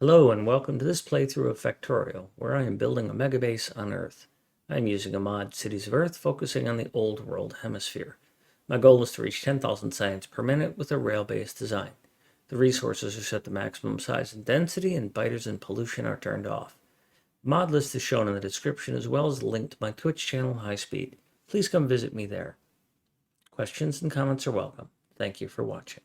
Hello and welcome to this playthrough of Factorio, where I am building a megabase on Earth. I am using a mod, Cities of Earth, focusing on the Old World Hemisphere. My goal is to reach 10,000 science per minute with a rail-based design. The resources are set to maximum size and density, and biters and pollution are turned off. The mod list is shown in the description, as well as a link to my Twitch channel, High Speed. Please come visit me there. Questions and comments are welcome. Thank you for watching.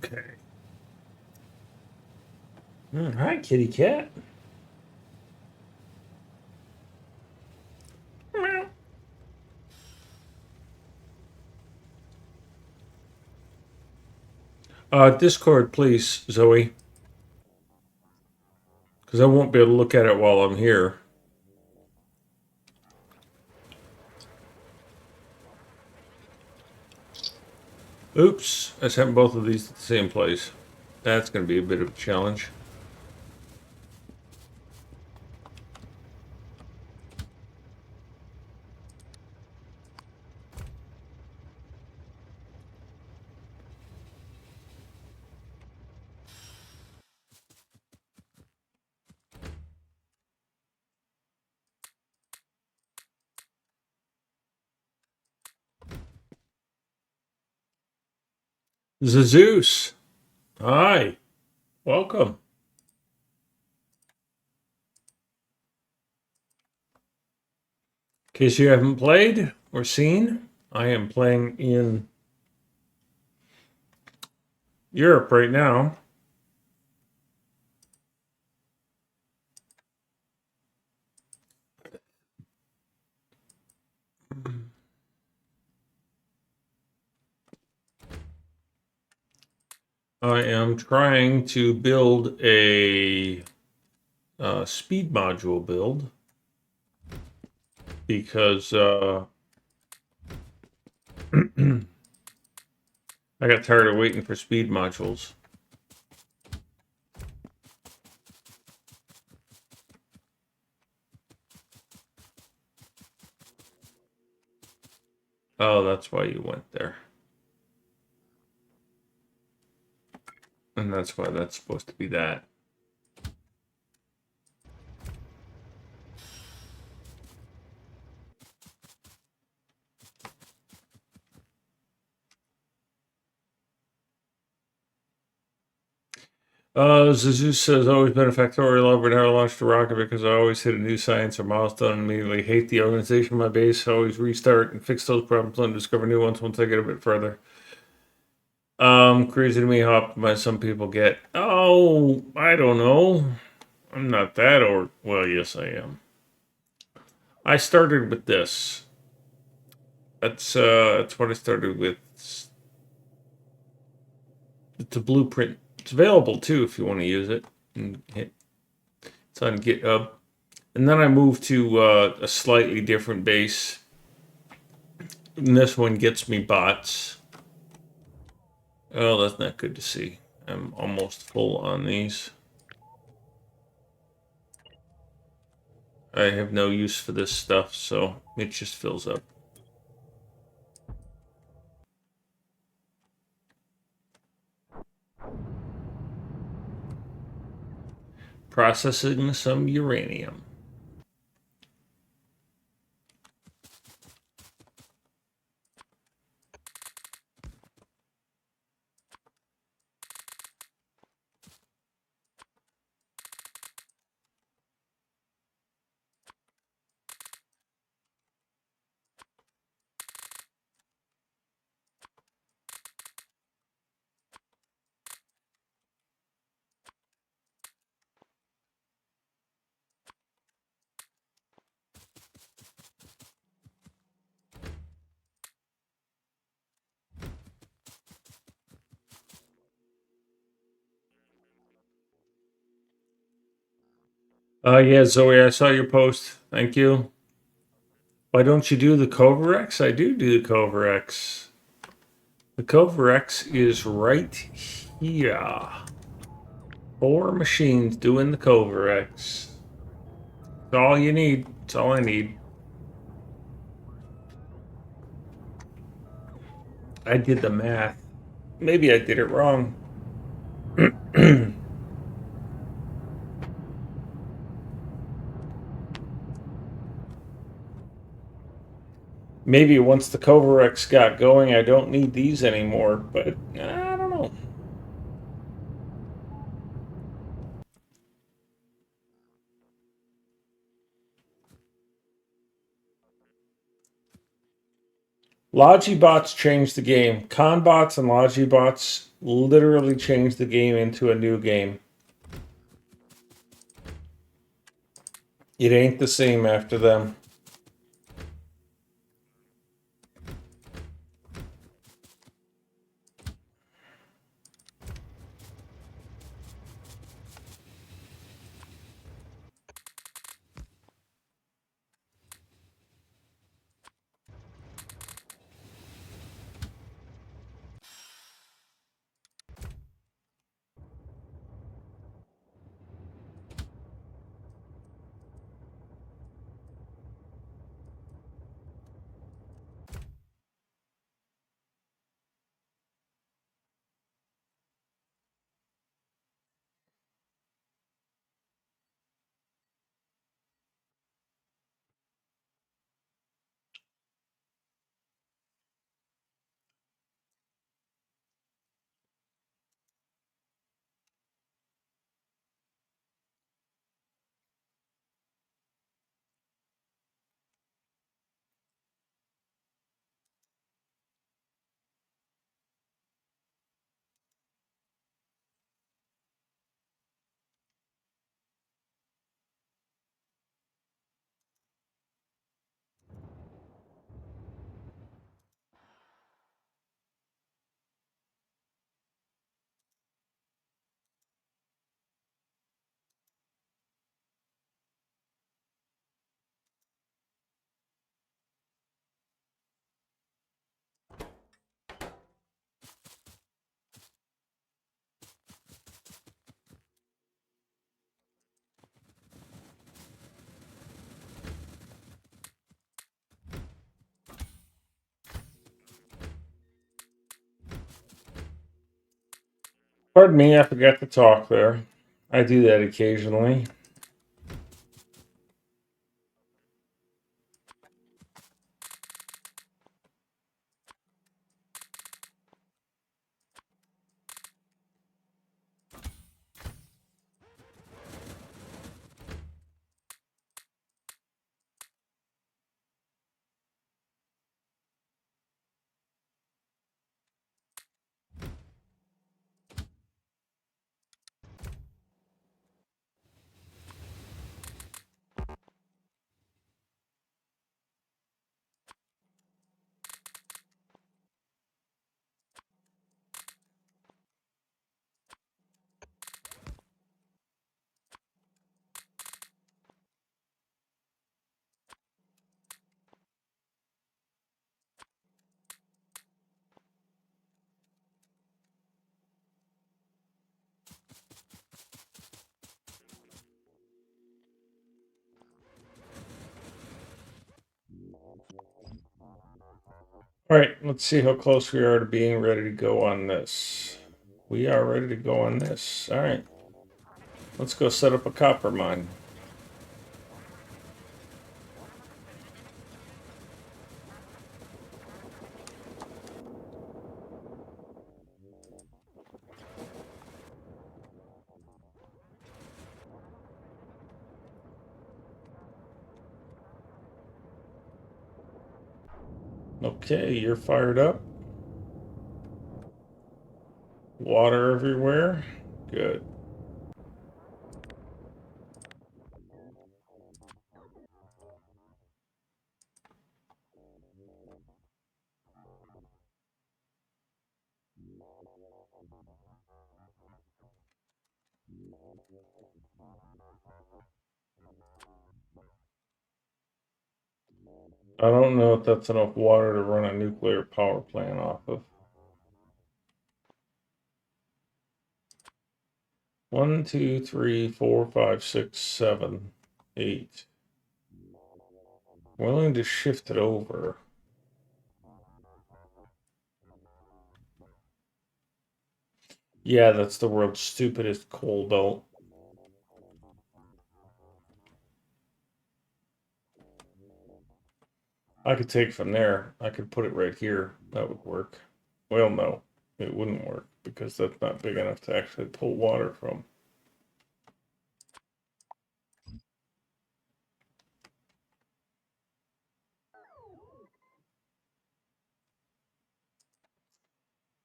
Okay. Hi, kitty cat. Discord, please, Zoe. Because I won't be able to look at it while I'm here. Oops, I sent both of these to the same place. That's going to be a bit of a challenge. Zeus, hi, welcome. In case you haven't played or seen, I am playing in Europe right now. I am trying to build a speed module build because I got tired of waiting for speed modules. Oh, that's why you went there. And that's why that's supposed to be that. Zazu says, always been a Factorio lover, never launched a rocket because I always hit a new science or milestone and immediately hate the organization of my base. I always restart and fix those problems and discover new ones once I get a bit further. Crazy to me how optimized some people get. Oh, I don't know. I'm not that, or, well, yes, I am. I started with this. That's what I started with. It's a blueprint. It's available too if you want to use it. It's on GitHub. And then I moved to a slightly different base. And this one gets me bots. Oh, that's not good to see. I'm almost full on these. I have no use for this stuff, so it just fills up. Processing some uranium. Yeah, Zoe, I saw your post. Thank you. Why don't you do the Covarex? I do the Covarex. The Covarex is right here. 4 machines doing the Covarex. That's all you need. That's all I need. I did the math. Maybe I did it wrong. Maybe once the Covarex got going, I don't need these anymore, but I don't know. Logibots changed the game. Conbots and Logibots literally changed the game into a new game. It ain't the same after them. Pardon me, I forgot to talk there. I do that occasionally. All right, let's see how close we are to being ready to go on this. We are ready to go on this. All right, let's go set up a copper mine. Okay, you're fired up. Water everywhere. Good. I don't know if that's enough water to run a nuclear power plant off of. 1, 2, 3, 4, 5, 6, 7, 8. Willing to shift it over. Yeah, that's the world's stupidest coal belt. I could take from there. I could put it right here. That would work. Well, no, it wouldn't work because that's not big enough to actually pull water from.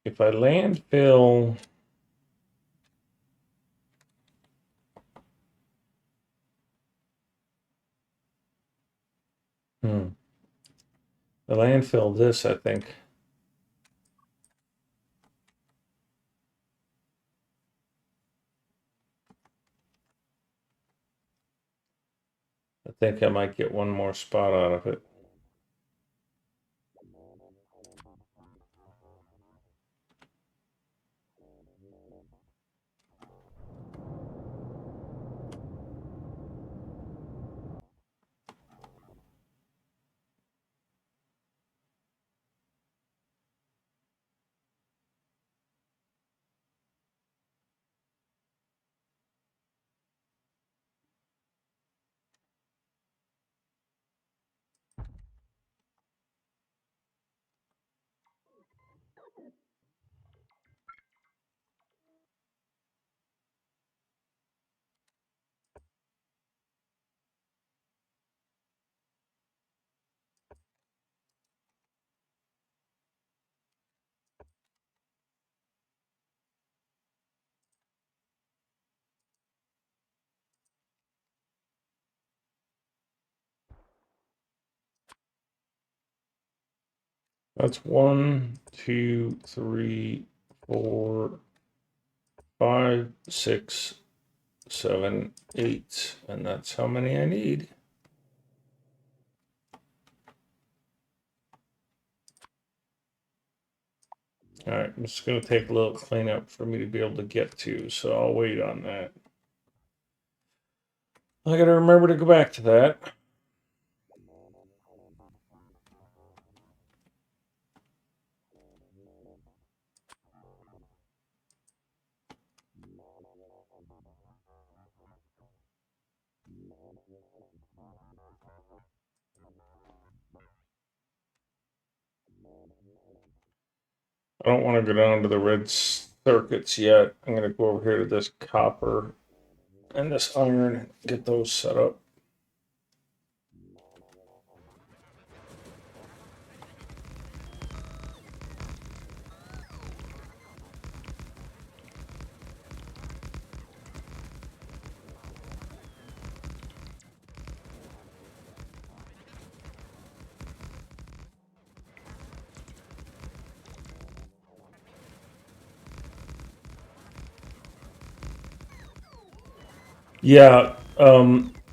If I landfill, the landfill this, I think. I think I might get one more spot out of it. That's 1, 2, 3, 4, 5, 6, 7, 8, and that's how many I need. All right, I'm just going to take a little cleanup for me to be able to get to, so I'll wait on that. I got to remember to go back to that. I don't want to go down to the red circuits yet. I'm going to go over here to this copper and this iron and get those set up. Yeah,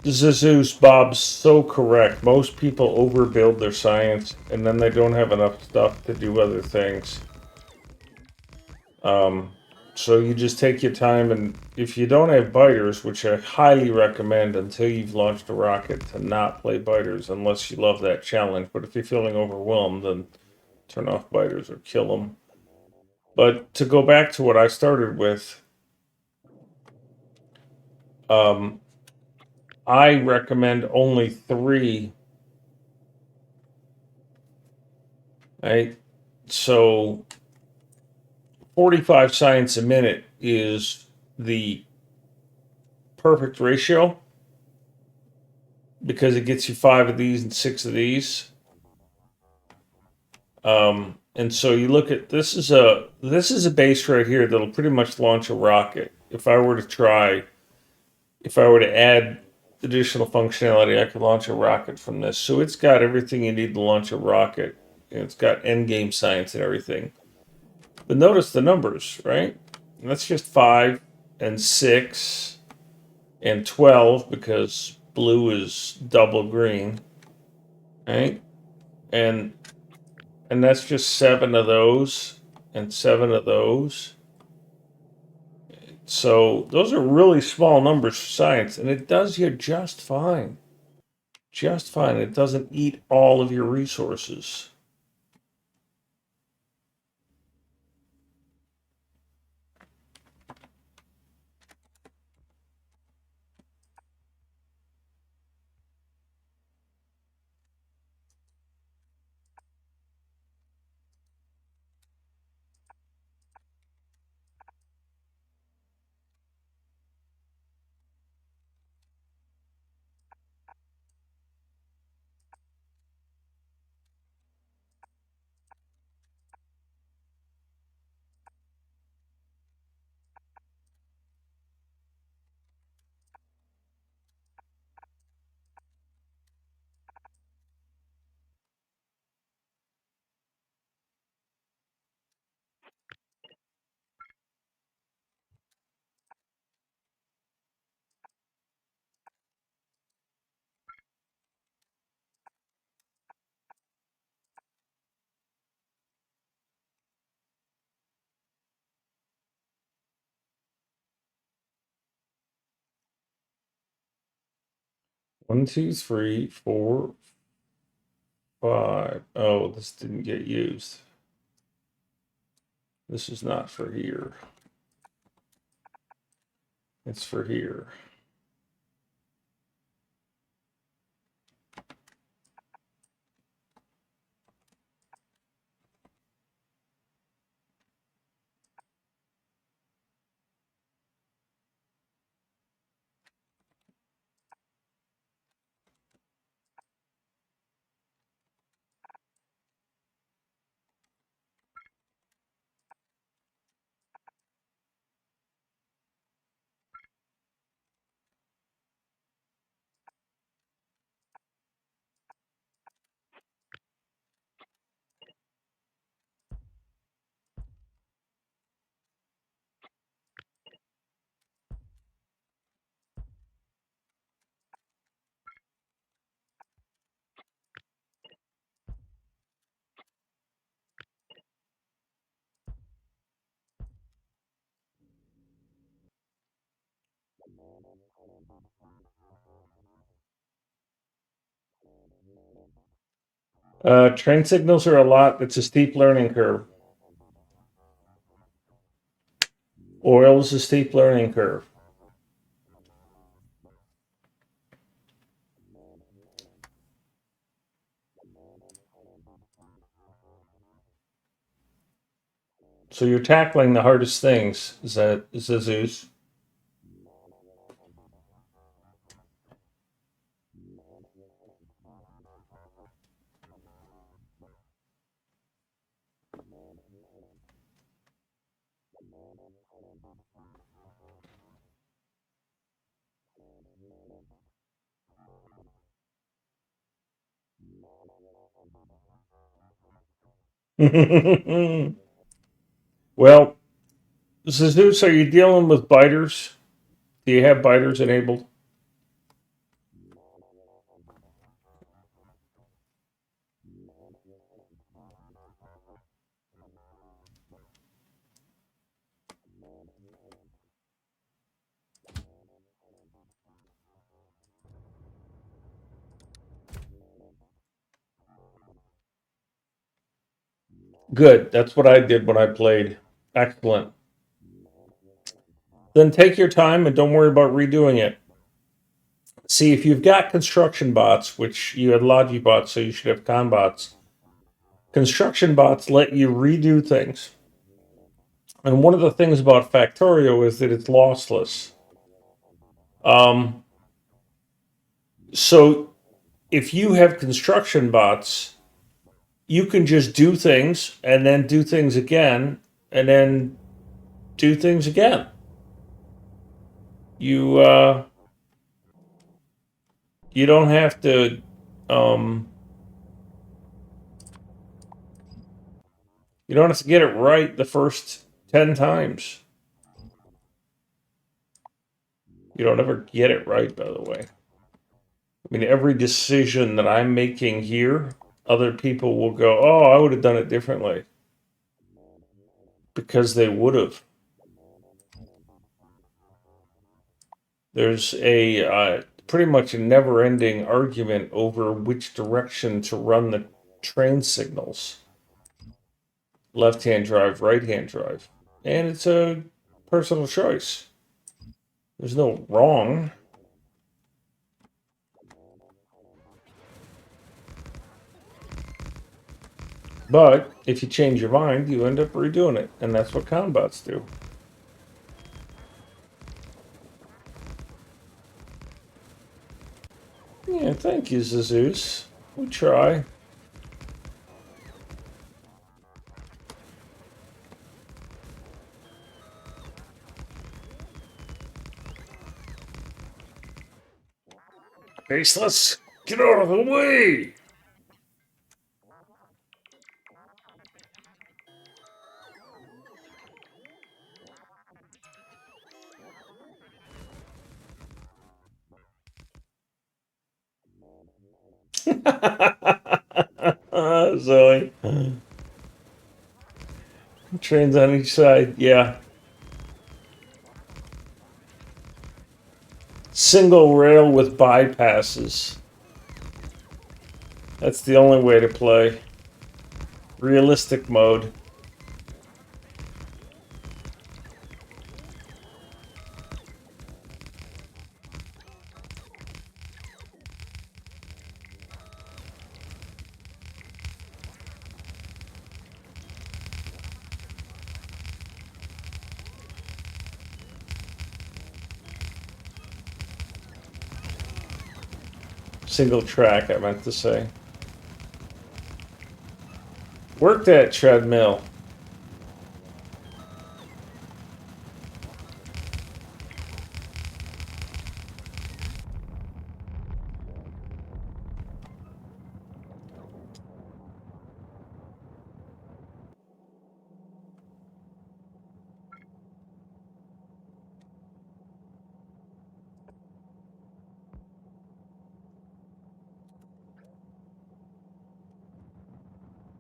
Zeus Bob's so correct. Most people overbuild their science and then they don't have enough stuff to do other things. Um, so you just take your time, and if you don't have biters, which I highly recommend until you've launched a rocket, to not play biters unless you love that challenge. But if you're feeling overwhelmed, then turn off biters or kill them. But to go back to what I started with, um, I recommend only 3. Right? So 45 science a minute is the perfect ratio because it gets you 5 of these and 6 of these. And so you look at this is a base right here that'll pretty much launch a rocket. If I were to add additional functionality, I could launch a rocket from this. So it's got everything you need to launch a rocket. And it's got end game science and everything. But notice the numbers, right? And that's just 5 and 6 and 12 because blue is double green, right? And that's just 7 of those and 7 of those. So those are really small numbers for science, and it does you just fine. Just fine. It doesn't eat all of your resources. 1, 2, 3, 4, 5. Oh, this didn't get used. This is not for here. It's for here. Train signals are a lot. It's a steep learning curve. Oil is a steep learning curve. So you're tackling the hardest things, Zeus. Well, Zeus, are you dealing with biters? Do you have biters enabled? Good. That's what I did when I played. Excellent. Then take your time and don't worry about redoing it. See, if you've got construction bots, which you had Logibots, so you should have Conbots. Construction bots let you redo things. And one of the things about Factorio is that it's lossless. Um, so if you have construction bots, you can just do things and then do things again and then do things again. You you don't have to you don't have to get it right the first 10 times. You don't ever get it right, by the way. I mean, every decision that I'm making here, other people will go, "Oh, I would have done it differently," because they would have. There's a pretty much a never-ending argument over which direction to run the train signals. Left-hand drive, right-hand drive. And it's a personal choice. There's no wrong. But if you change your mind, you end up redoing it. And that's what Conbots do. Yeah, thank you, Zeus. We try. Faceless, get out of the way! Zoe. Trains on each side, yeah. Single rail with bypasses. That's the only way to play. Realistic mode. Single track, I meant to say. Work that treadmill.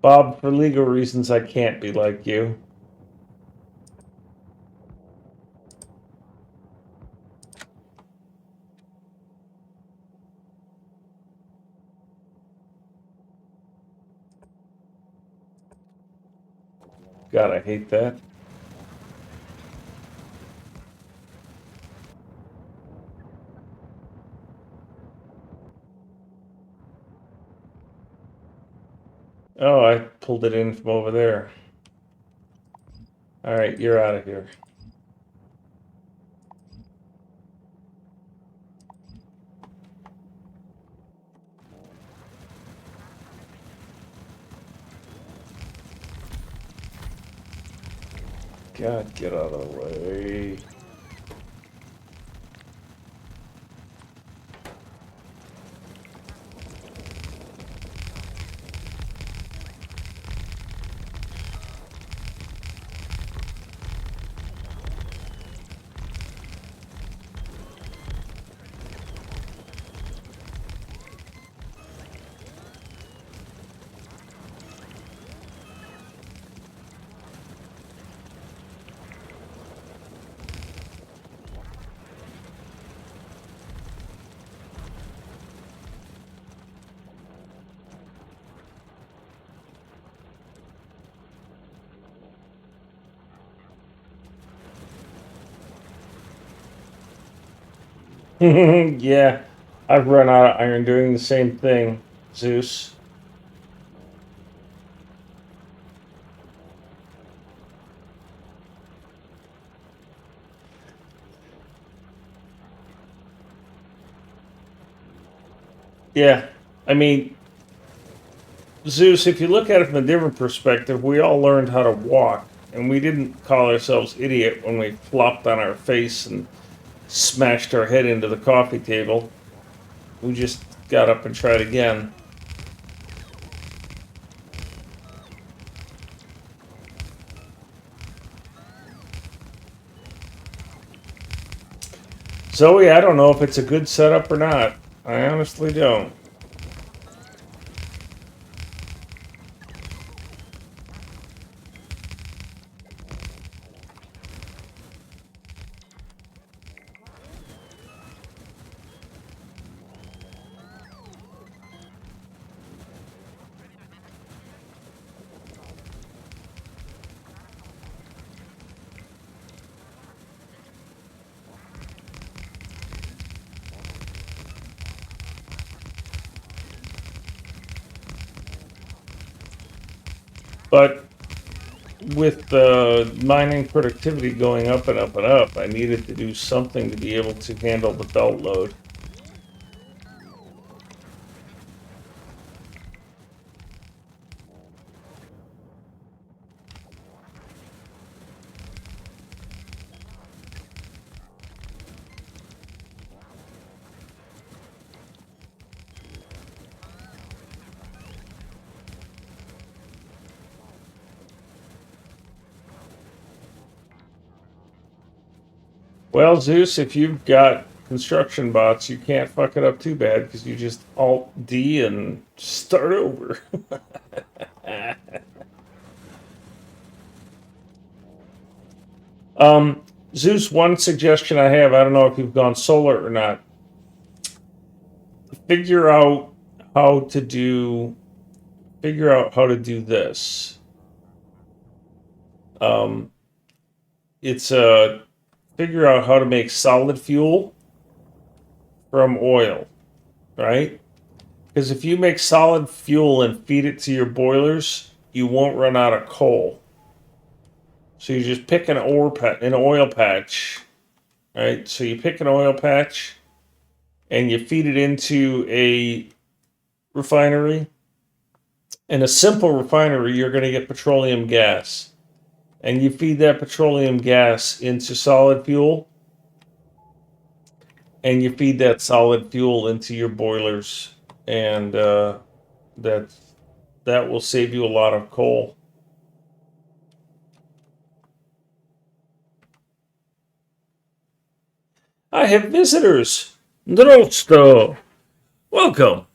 Bob, for legal reasons, I can't be like you. God, I hate that. Oh, I pulled it in from over there. All right, you're out of here. God, get out of the way. Yeah, I've run out of iron doing the same thing, Zeus. Yeah, I mean, Zeus, if you look at it from a different perspective, we all learned how to walk, and we didn't call ourselves idiot when we flopped on our face and smashed our head into the coffee table. We just got up and tried again. Zoe, I don't know if it's a good setup or not. I honestly don't. But with the mining productivity going up and up and up, I needed to do something to be able to handle the belt load. Well, Zeus, if you've got construction bots, you can't fuck it up too bad because you just Alt D and start over. Zeus, one suggestion I have, I don't know if you've gone solar or not. figure out how to do this. It's figure out how to make solid fuel from oil, right? Because if you make solid fuel and feed it to your boilers, you won't run out of coal. So you just pick an oil patch, right? So you pick an oil patch and you feed it into a refinery. In a simple refinery, you're going to get petroleum gas. And you feed that petroleum gas into solid fuel, and you feed that solid fuel into your boilers, and that will save you a lot of coal. I have visitors. Drosto. Welcome.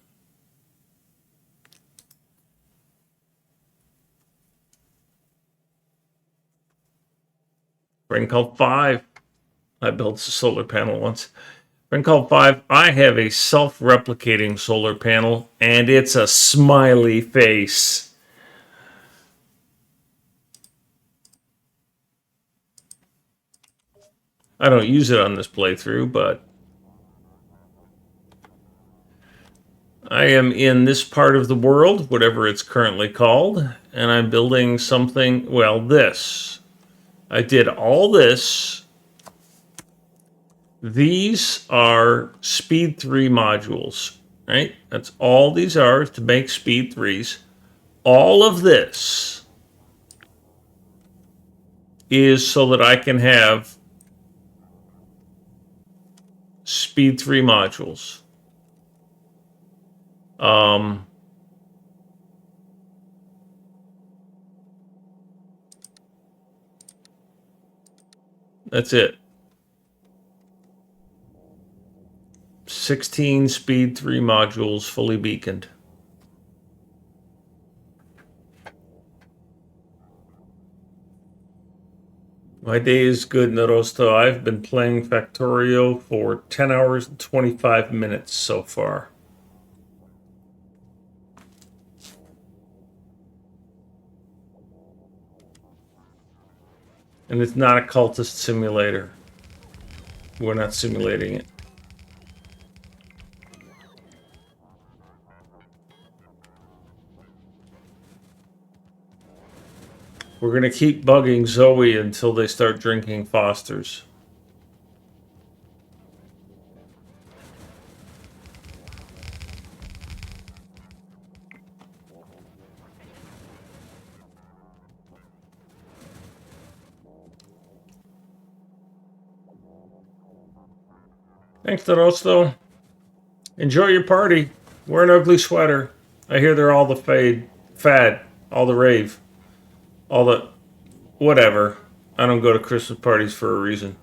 Friend called 5. I built a solar panel once. Friend called 5. I have a self-replicating solar panel, and it's a smiley face. I don't use it on this playthrough, but I am in this part of the world, whatever it's currently called, and I'm building something, well, this. I did all this. These are Speed 3 modules, right? That's all these are to make Speed 3s. All of this is so that I can have Speed 3 modules. That's it. 16 Speed 3 modules fully beaconed. My day is good, Narosto. I've been playing Factorio for 10 hours and 25 minutes so far. And it's not a cultist simulator. We're not simulating it. We're going to keep bugging Zoe until they start drinking Fosters. Thanks, Narosto. Enjoy your party. Wear an ugly sweater. I hear they're all the fad, all the rave, all the whatever. I don't go to Christmas parties for a reason.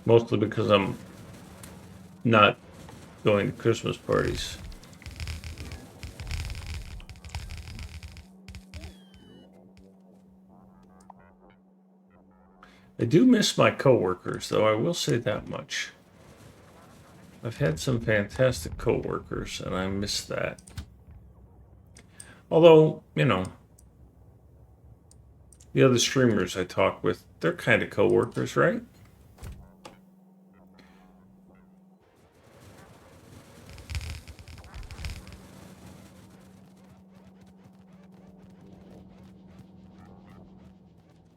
Mostly because I'm not going to Christmas parties. I do miss my coworkers, though, I will say that much. I've had some fantastic coworkers, and I miss that. Although, you know, the other streamers I talk with, they're kind of coworkers, right?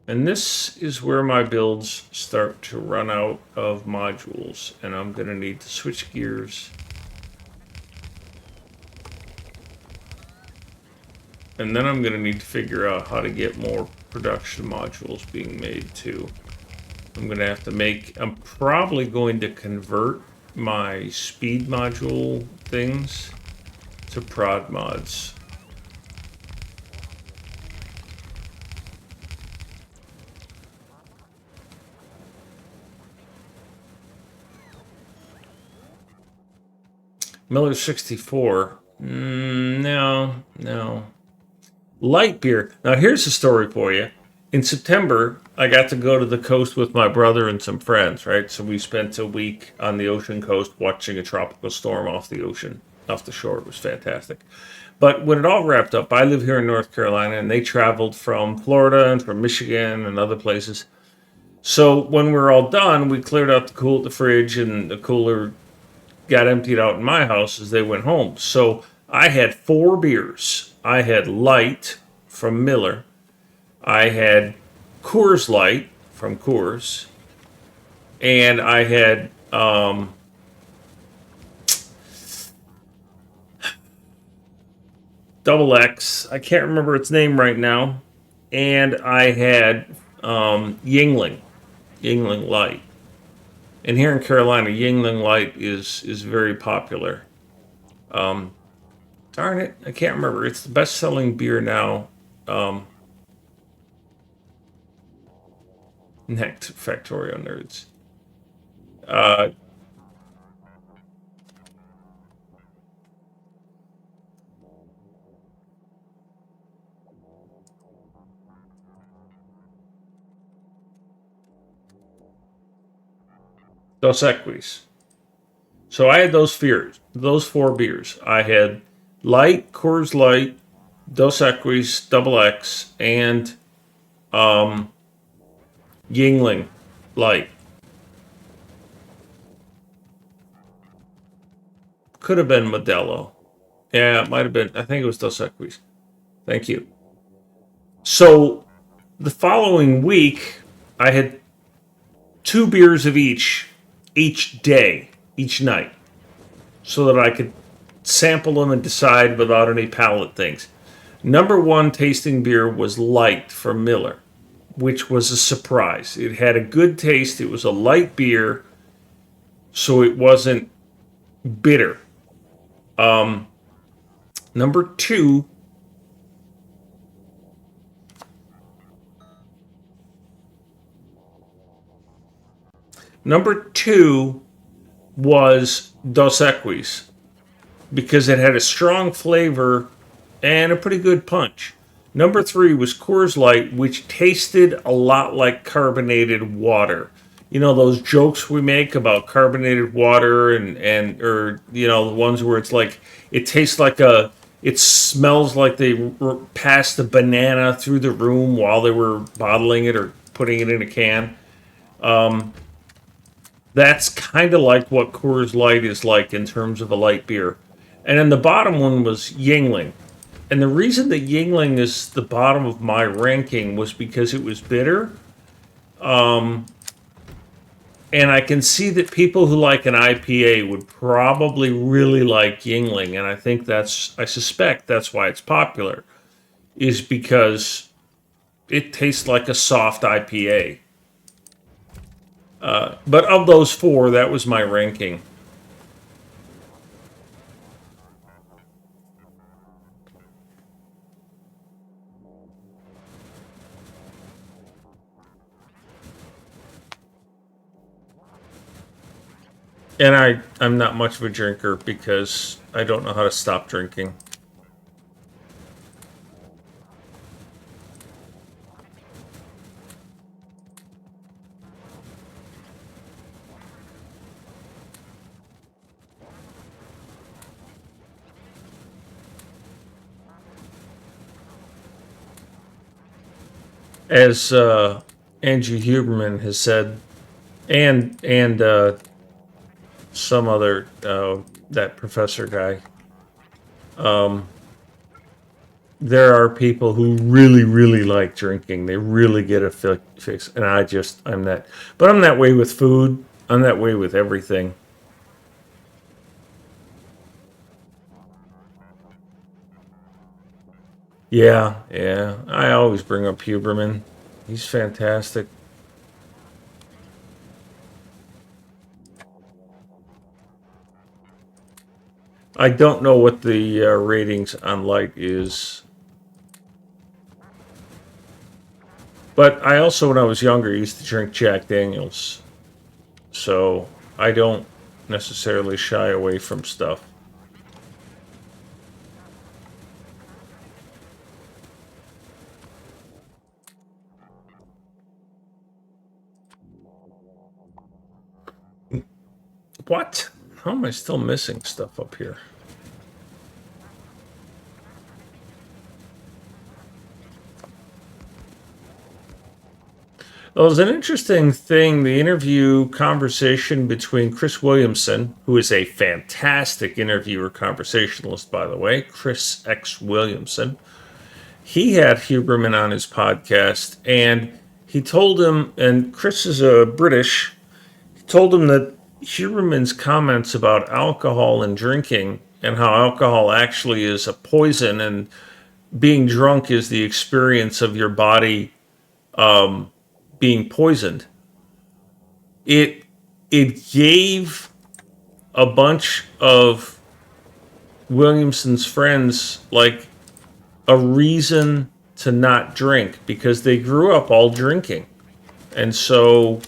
And this is where my builds start to run out of modules, and I'm going to need to switch gears. And then I'm going to need to figure out how to get more production modules being made too. I'm probably going to convert my speed module things to prod mods. Miller 64. No. Light beer. Now, here's a story for you. In September, I got to go to the coast with my brother and some friends, right? So we spent a week on the ocean coast watching a tropical storm off the ocean, off the shore. It was fantastic. But when it all wrapped up, I live here in North Carolina, and they traveled from Florida and from Michigan and other places. So when we were all done, we cleared out the fridge, and the cooler got emptied out in my house as they went home. So I had 4 beers. I had Light from Miller. I had Coors Light from Coors. And I had Double X. I can't remember its name right now. And I had Yingling Light. And here in Carolina, Yingling Light is very popular. Darn it, I can't remember. It's the best-selling beer now. Next, Factorio nerds. Uh, Dos Equis. So I had those 4 beers. I had Light, Coors Light, Dos Equis, Double X, and Yingling Light. Could have been Modelo. Yeah, it might have been. I think it was Dos Equis. Thank you. So the following week, I had 2 beers of each day, each night, so that I could sample them and decide without any palate things. Number 1 tasting beer was Light from Miller, which was a surprise. It had a good taste. It was a light beer, so it wasn't bitter. Number 2, was Dos Equis because it had a strong flavor and a pretty good punch. Number 3 was Coors Light, which tasted a lot like carbonated water. You know those jokes we make about carbonated water and or the ones where it's like it tastes like it smells like they passed a banana through the room while they were bottling it or putting it in a can. That's kind of like what Coors Light is like in terms of a light beer. And then the bottom one was Yingling. And the reason that Yingling is the bottom of my ranking was because it was bitter. And I can see that people who like an IPA would probably really like Yingling. And I suspect that's why it's popular, is because it tastes like a soft IPA. But of those 4, that was my ranking. And I'm not much of a drinker because I don't know how to stop drinking. As Andrew Huberman has said, and some other that professor guy. There are people who really, really like drinking. They really get a fix, and I'm that. But I'm that way with food. I'm that way with everything. Yeah. I always bring up Huberman. He's fantastic. I don't know what the ratings on Light is. But I also, when I was younger, used to drink Jack Daniels. So I don't necessarily shy away from stuff. What? How am I still missing stuff up here? Well, it was an interesting thing, the interview conversation between Chris Williamson, who is a fantastic interviewer conversationalist, by the way, Chris X. Williamson. He had Huberman on his podcast, and he told him, and Chris is a British, he told him that Huberman's comments about alcohol and drinking and how alcohol actually is a poison and being drunk is the experience of your body being poisoned. It gave a bunch of Williamson's friends like a reason to not drink because they grew up all drinking. And so,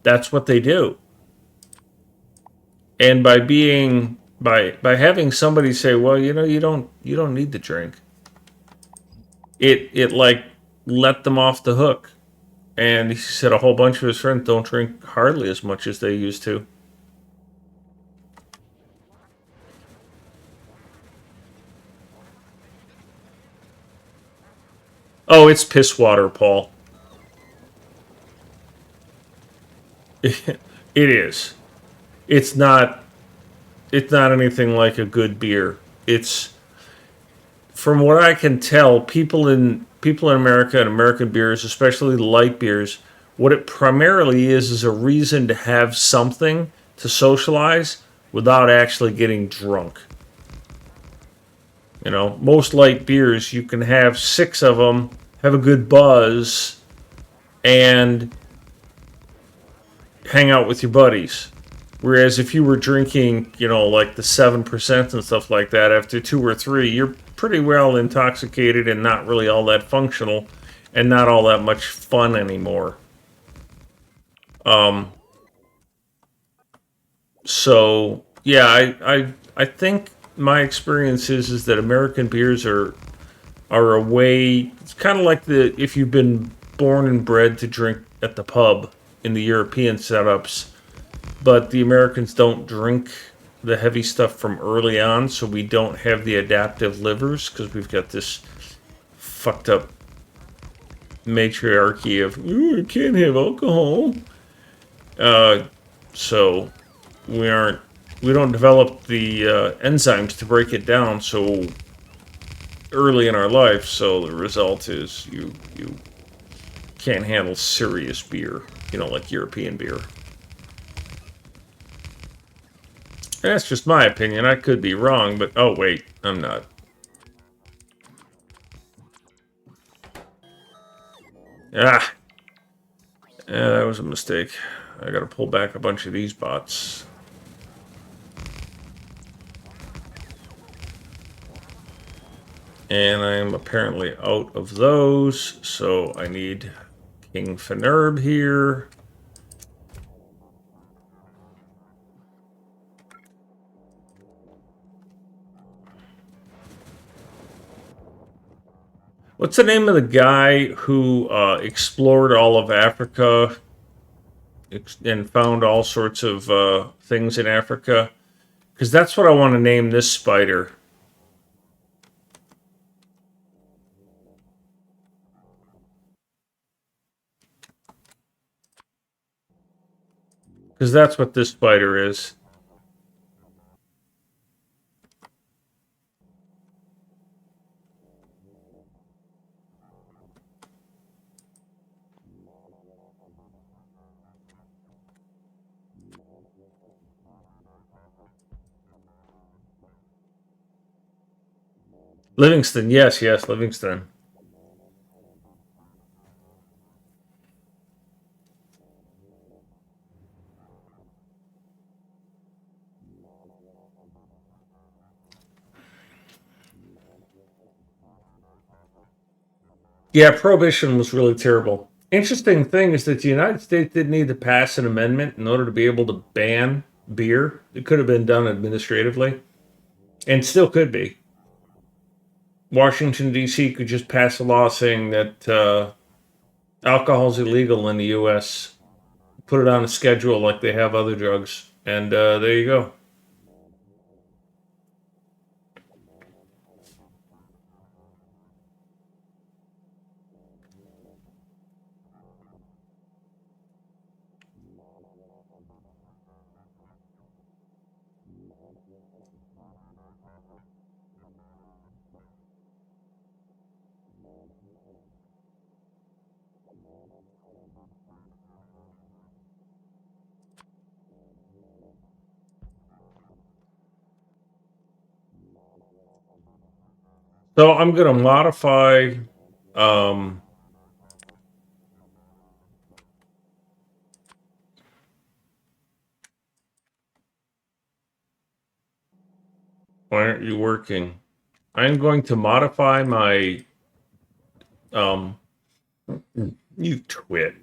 that's what they do. And by having somebody say, "Well, you don't need to drink." It like let them off the hook. And he said a whole bunch of his friends don't drink hardly as much as they used to. Oh, it's piss water, Paul. It is. It's not. It's not anything like a good beer. It's, from what I can tell, people in America and American beers, especially light beers, what it primarily is a reason to have something to socialize without actually getting drunk. Most light beers you can have 6 of them, have a good buzz, and hang out with your buddies. Whereas if you were drinking, like the 7% and stuff like that, after 2 or 3, you're pretty well intoxicated and not really all that functional and not all that much fun anymore. So yeah, I think my experience is that American beers are a way. It's kind of like the if you've been born and bred to drink at the pub in the European setups, but the Americans don't drink the heavy stuff from early on, so we don't have the adaptive livers because we've got this fucked up matriarchy of you can't have alcohol. So we don't develop the enzymes to break it down so early in our life. So the result is you can't handle serious beer, like European beer. That's just my opinion. I could be wrong, but oh wait, I'm not. Ah, yeah, that was a mistake. I gotta pull back a bunch of these bots. And I am apparently out of those, so I need King Finerb here. What's the name of the guy who explored all of Africa and found all sorts of things in Africa? Because that's what I want to name this spider. Because that's what this spider is. Livingston, yes, Livingston. Yeah, Prohibition was really terrible. Interesting thing is that the United States didn't need to pass an amendment in order to be able to ban beer. It could have been done administratively, and still could be. Washington, D.C. could just pass a law saying that alcohol is illegal in the U.S., put it on a schedule like they have other drugs, and there you go. So I'm going to modify why aren't you working? I'm going to modify my you twit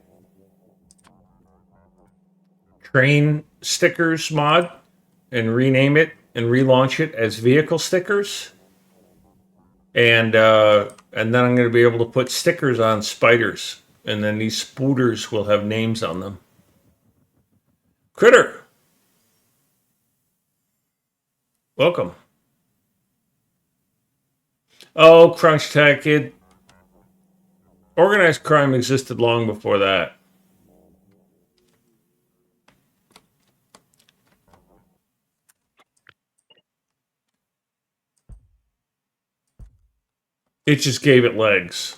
train stickers mod and rename it and relaunch it as vehicle stickers. And then I'm going to be able to put stickers on spiders, and then these spooters will have names on them. Critter, welcome. Oh, Crunch Tech, organized crime existed long before that. It just gave it legs.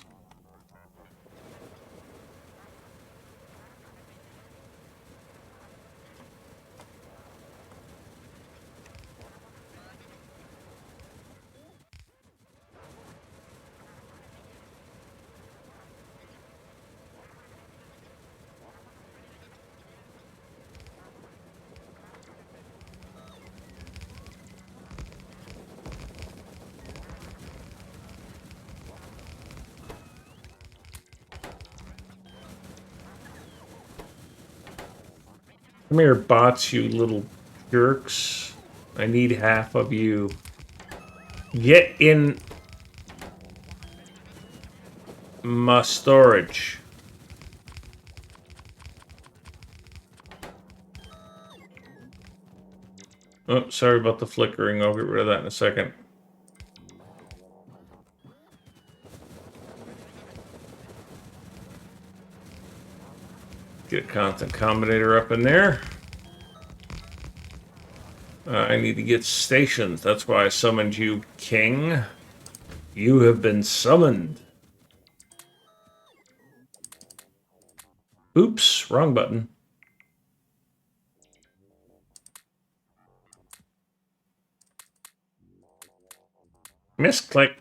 Come here, bots, you little jerks. I need half of you. Get in my storage. Oh, sorry about the flickering. I'll get rid of that in a second. Get a content combinator up in there. I need to get stations. That's why I summoned you, King. You have been summoned. Oops, wrong button. Misclick.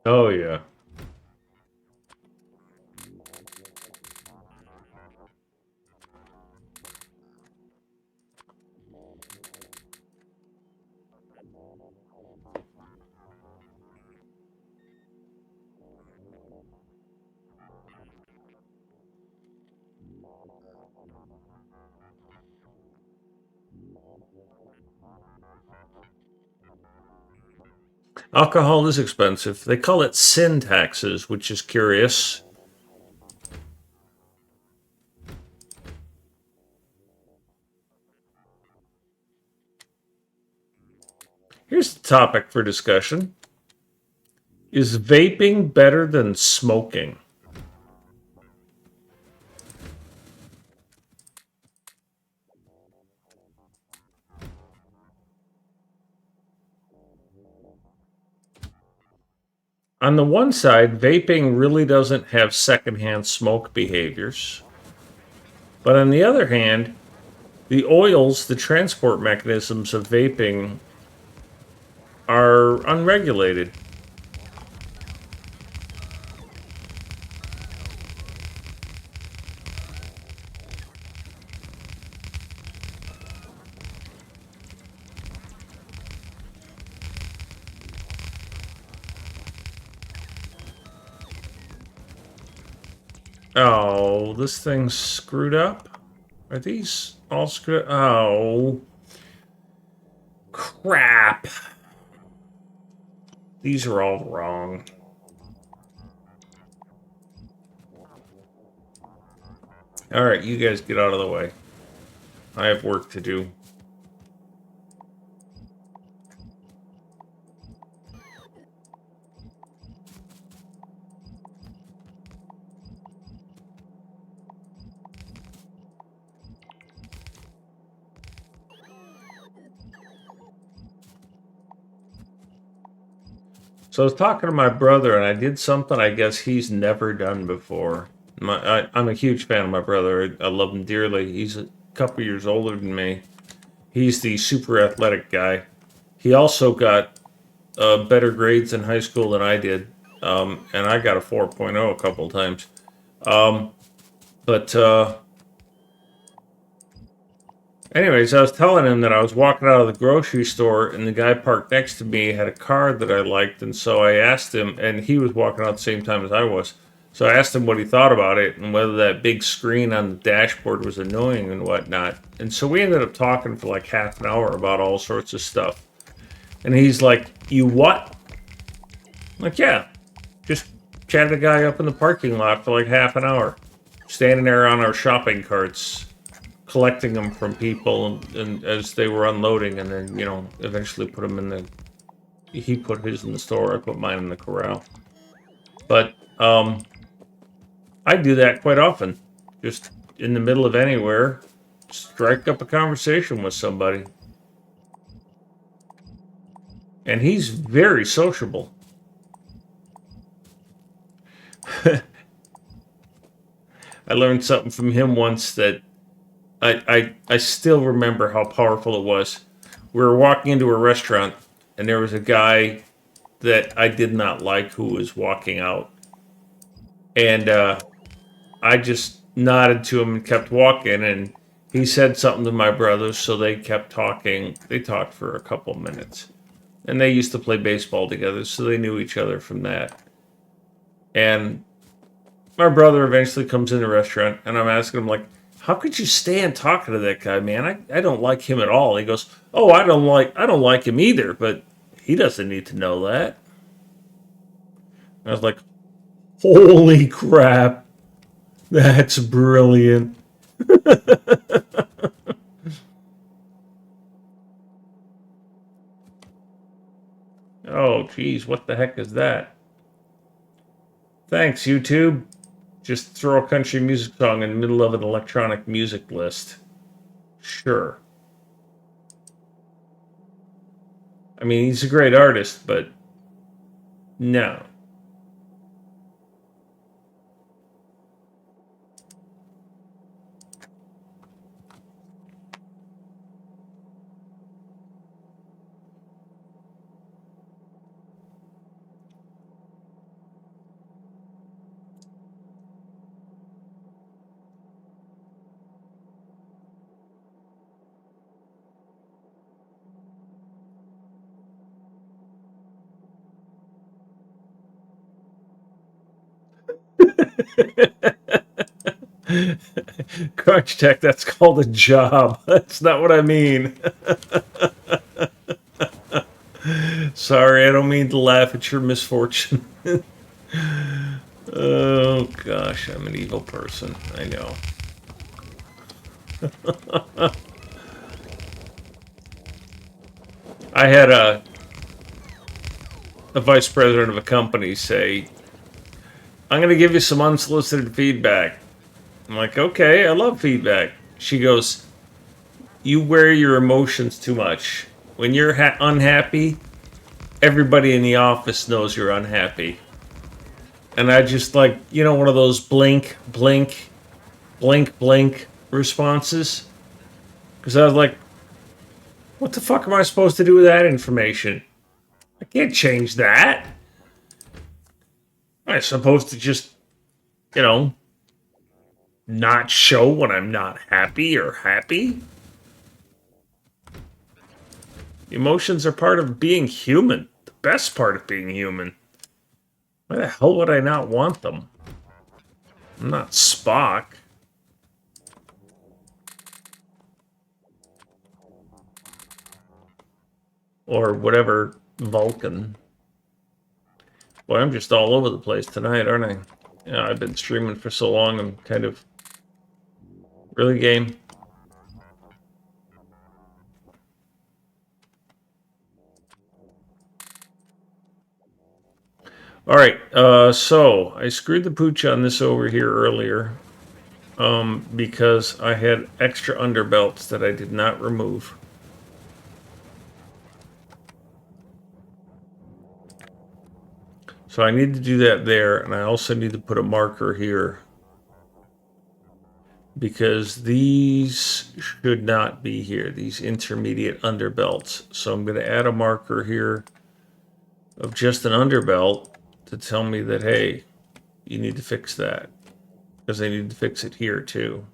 Oh, yeah. Alcohol is expensive. They call it sin taxes, which is curious. Here's the topic for discussion. Is vaping better than smoking? On the one side, vaping really doesn't have secondhand smoke behaviors. But on the other hand, the oils, the transport mechanisms of vaping are unregulated. Oh, this thing's screwed up? Are these all screwed up? Oh. Crap. These are all wrong. Alright, you guys get out of the way. I have work to do. So I was talking to my brother, and I did something I guess he's never done before. I'm a huge fan of my brother. I love him dearly. He's a couple years older than me. He's the super athletic guy. He also got better grades in high school than I did, and I got a 4.0 a couple of times. But anyways, I was telling him that I was walking out of the grocery store, and the guy parked next to me had a car that I liked, and so I asked him, and he was walking out at the same time as I was. So I asked him what he thought about it and whether that big screen on the dashboard was annoying and whatnot. And so we ended up talking for like half an hour about all sorts of stuff. And he's like, "You what?" I'm like, "Yeah, just chatted a guy up in the parking lot for like half an hour, standing there on our shopping carts, collecting them from people, and as they were unloading, and then eventually put them in the. He put his in the store. I put mine in the corral. But I do that quite often, just in the middle of anywhere, strike up a conversation with somebody, and he's very sociable. I learned something from him once that I still remember how powerful it was. We were walking into a restaurant, and there was a guy that I did not like who was walking out. And I just nodded to him and kept walking, and he said something to my brothers, so they kept talking. They talked for a couple minutes. And they used to play baseball together, so they knew each other from that. And my brother eventually comes in the restaurant, and I'm asking him, like, how could you stand talking to that guy, man? I don't like him at all. He goes, "Oh, I don't like him either, but he doesn't need to know that." I was like, "Holy crap, that's brilliant." Oh, geez, what the heck is that? Thanks, YouTube. Just throw a country music song in the middle of an electronic music list. Sure. I mean, he's a great artist, but no. Crunch Tech, that's called a job. That's not what I mean. Sorry, I don't mean to laugh at your misfortune. Oh gosh, I'm an evil person. I know. I had a vice president of a company say, "I'm going to give you some unsolicited feedback." I'm like, "Okay, I love feedback." She goes, "You wear your emotions too much. When you're unhappy, everybody in the office knows you're unhappy." And I just like, one of those blink, blink, blink, blink responses. Because I was like, what the fuck am I supposed to do with that information? I can't change that. I'm supposed to just, you know, not show when I'm not happy or happy. Emotions are part of being human. The best part of being human. Why the hell would I not want them? I'm not Spock. Or whatever Vulcan. Boy, I'm just all over the place tonight, aren't I? Yeah, I've been streaming for so long, I'm kind of... Really, game? Alright, so I screwed the pooch on this over here earlier because I had extra underbelts that I did not remove. So I need to do that there, and I also need to put a marker here because these should not be here, these intermediate underbelts. So I'm going to add a marker here of just an underbelt to tell me that, hey, you need to fix that, because they need to fix it here too.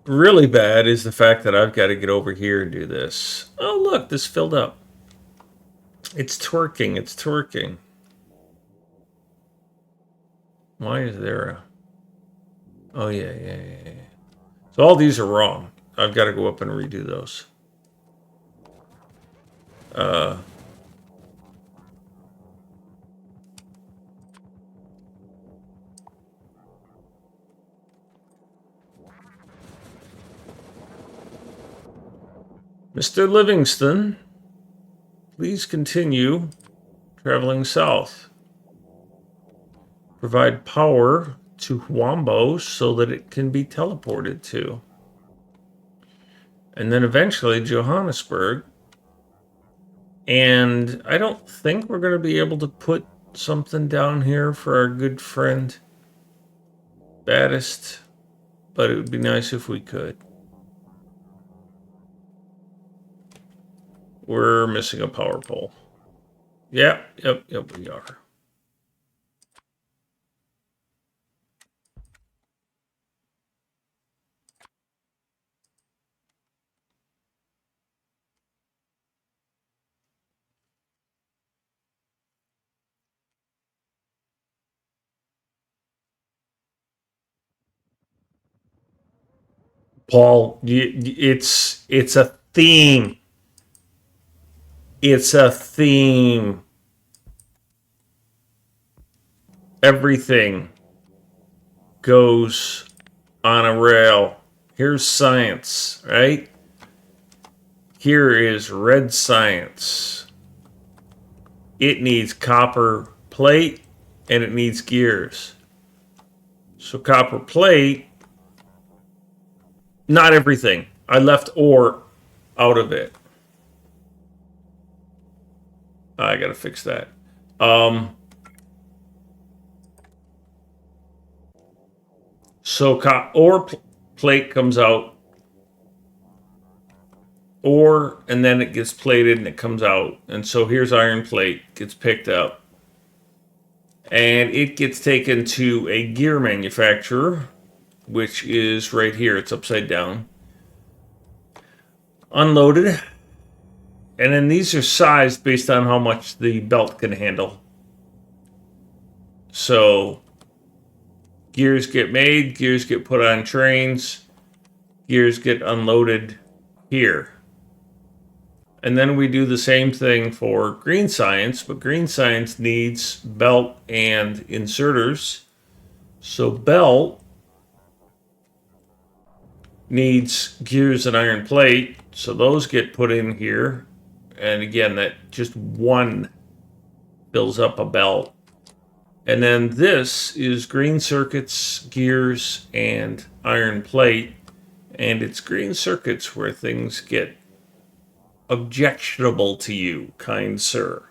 Really bad is the fact that I've got to get over here and do this. Oh, look, this filled up. It's twerking, it's twerking. Why is there a... Oh, yeah. So all these are wrong. I've got to go up and redo those. Mr. Livingston, please continue traveling south. Provide power to Wombo so that it can be teleported to. And then eventually Johannesburg. And I don't think we're going to be able to put something down here for our good friend Baddest, but it would be nice if we could. We're missing a power pole. Yep, we are. Paul, it's a theme. It's a theme. Everything goes on a rail. Here's science, right? Here is red science. It needs copper plate and it needs gears. So copper plate, not everything. I left ore out of it. I gotta fix that. So ore plate comes out, ore, and then it gets plated and it comes out. And so here's iron plate, gets picked up. And it gets taken to a gear manufacturer, which is right here. It's upside down. Unloaded. And then these are sized based on how much the belt can handle. So gears get made, gears get put on trains, gears get unloaded here. And then we do the same thing for green science, but green science needs belt and inserters. So belt needs gears and iron plate, so those get put in here. And again, that just one fills up a belt. And then this is green circuits, gears, and iron plate. And it's green circuits where things get objectionable to you, kind sir.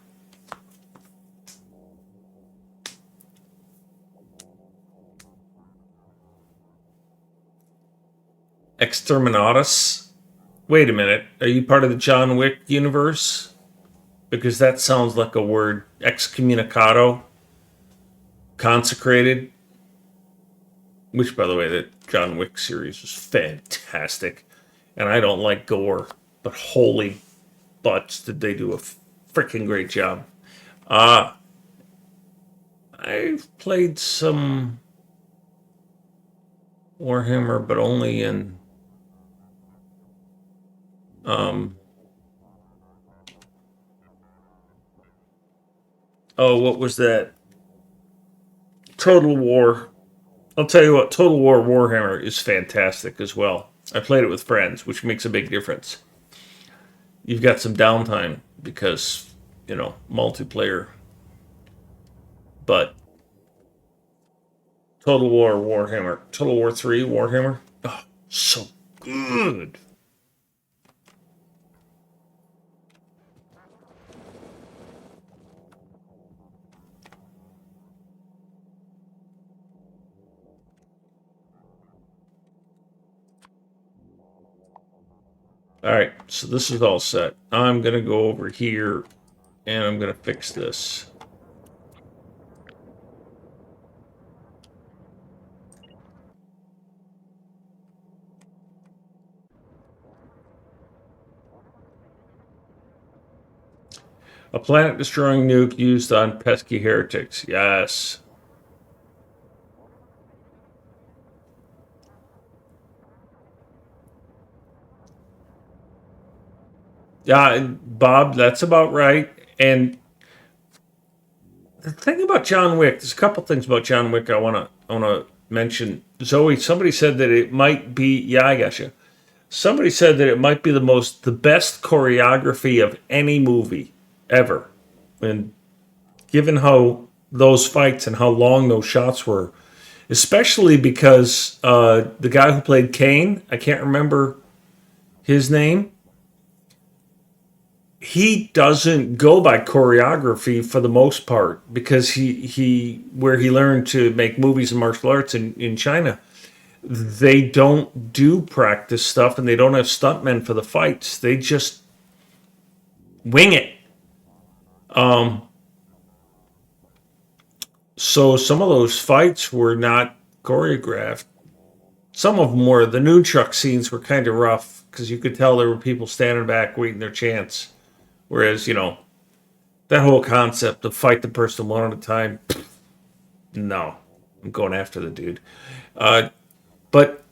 Exterminatus? Wait a minute, are you part of the John Wick universe? Because that sounds like a word. Excommunicado? Consecrated? Which, by the way, the John Wick series was fantastic. And I don't like gore, but holy butts did they do a freaking great job. I've played some Warhammer, but only in oh, what was that? Total War. I'll tell you what, Total War Warhammer is fantastic as well. I played it with friends, which makes a big difference. You've got some downtime because, multiplayer. But Total War Warhammer, Total War 3 Warhammer, oh, so good. All right, so this is all set. I'm going to go over here and I'm going to fix this. A planet-destroying nuke used on pesky heretics. Yes. Yeah, Bob, that's about right. And the thing about John Wick, there's a couple things about John Wick I wanna mention. Zoe, somebody said that it might be. Yeah, I got you. Somebody said that it might be the best choreography of any movie ever. And given how those fights and how long those shots were, especially because the guy who played Kane, I can't remember his name, he doesn't go by choreography for the most part because he where he learned to make movies and martial arts in China, they don't do practice stuff and they don't have stuntmen for the fights. They just wing it. So some of those fights were not choreographed. Some of them were. The nunchuck scenes were kind of rough because you could tell there were people standing back waiting their chance. Whereas, that whole concept of fight the person one at a time, no, I'm going after the dude. But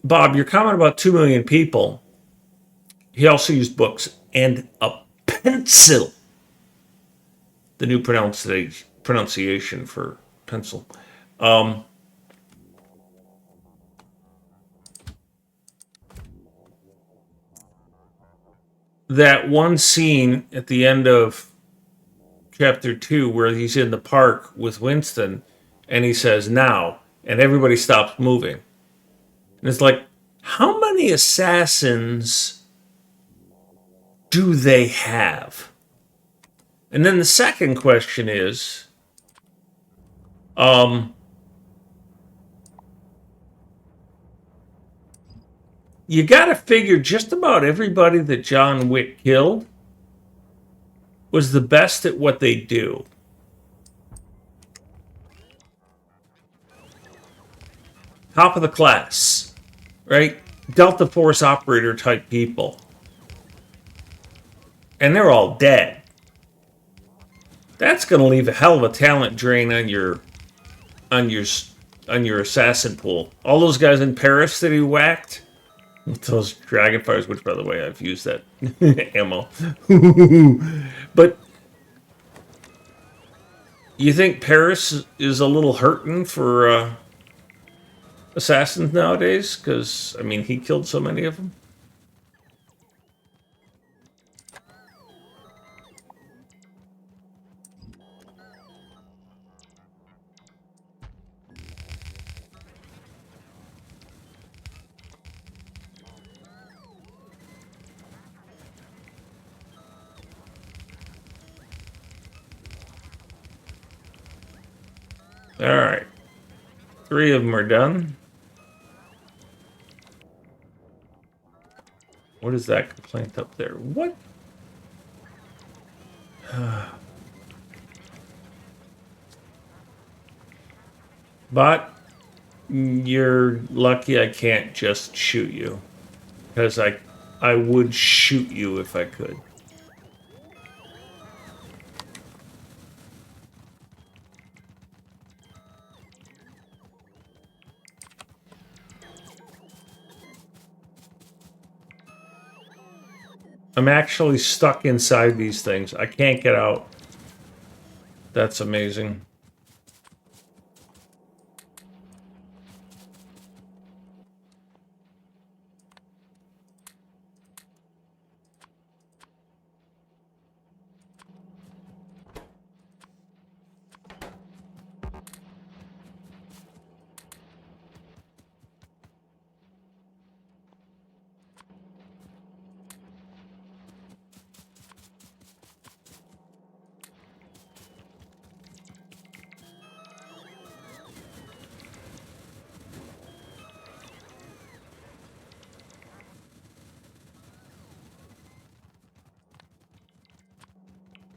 Bob, your comment about 2 million people, he also used books and a pencil. The new pronunciation for pencil. That one scene at the end of chapter 2 where he's in the park with Winston and he says now and everybody stops moving. And it's like, how many assassins do they have? And then the second question is, you got to figure just about everybody that John Wick killed was the best at what they do. Top of the class, right? Delta Force operator type people. And they're all dead. That's going to leave a hell of a talent drain on your assassin pool. All those guys in Paris that he whacked with those dragonfires, which by the way I've used that ammo. But you think Paris is a little hurting for assassins nowadays? Because I mean, he killed so many of them. All right, 3 of them are done. What is that complaint up there? What? But you're lucky I can't just shoot you. Because I would shoot you if I could. I'm actually stuck inside these things. I can't get out. That's amazing.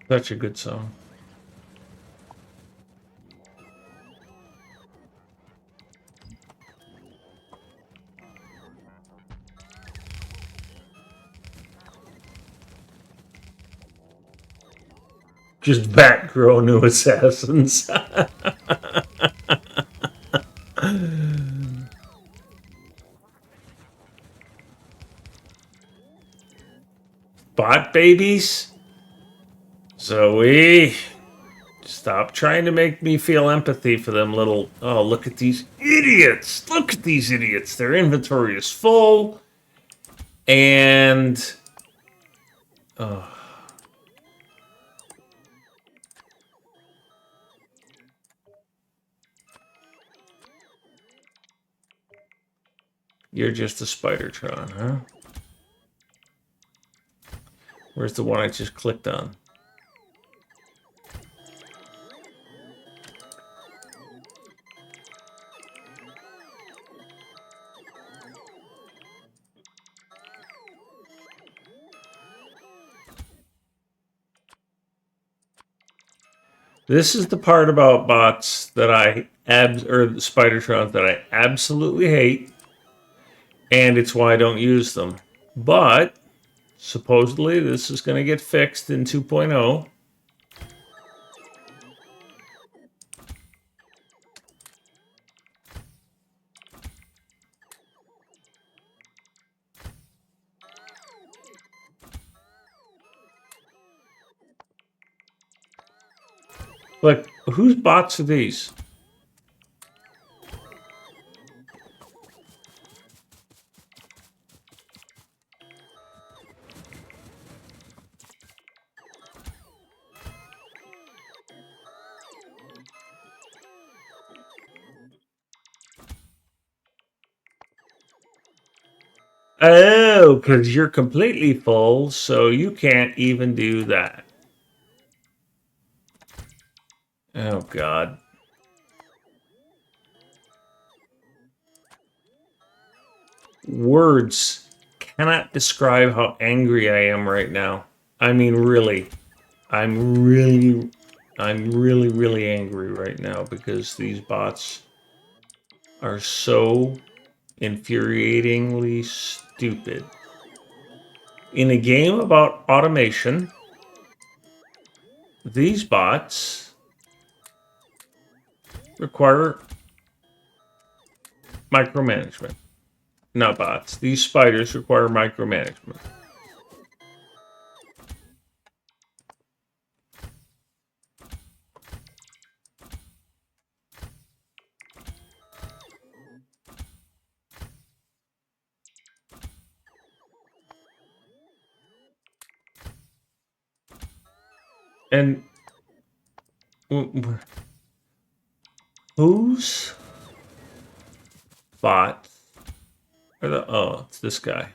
Such a good song. Just back grow new assassins. Bot babies? Zoe, stop trying to make me feel empathy for them little... Oh, look at these idiots. Look at these idiots. Their inventory is full. And... Oh. You're just a Spidertron, huh? Where's the one I just clicked on? This is the part about bots that or Spidertrons that I absolutely hate, and it's why I don't use them. But supposedly this is going to get fixed in 2.0. Like, whose bots are these? Oh, because you're completely full, so you can't even do that. Oh, God. Words cannot describe how angry I am right now. I mean, really. I'm really, really angry right now because these bots are so infuriatingly stupid. In a game about automation, these bots require micromanagement. Not bots. These spiders require micromanagement. And whose bots are the... Oh, it's this guy.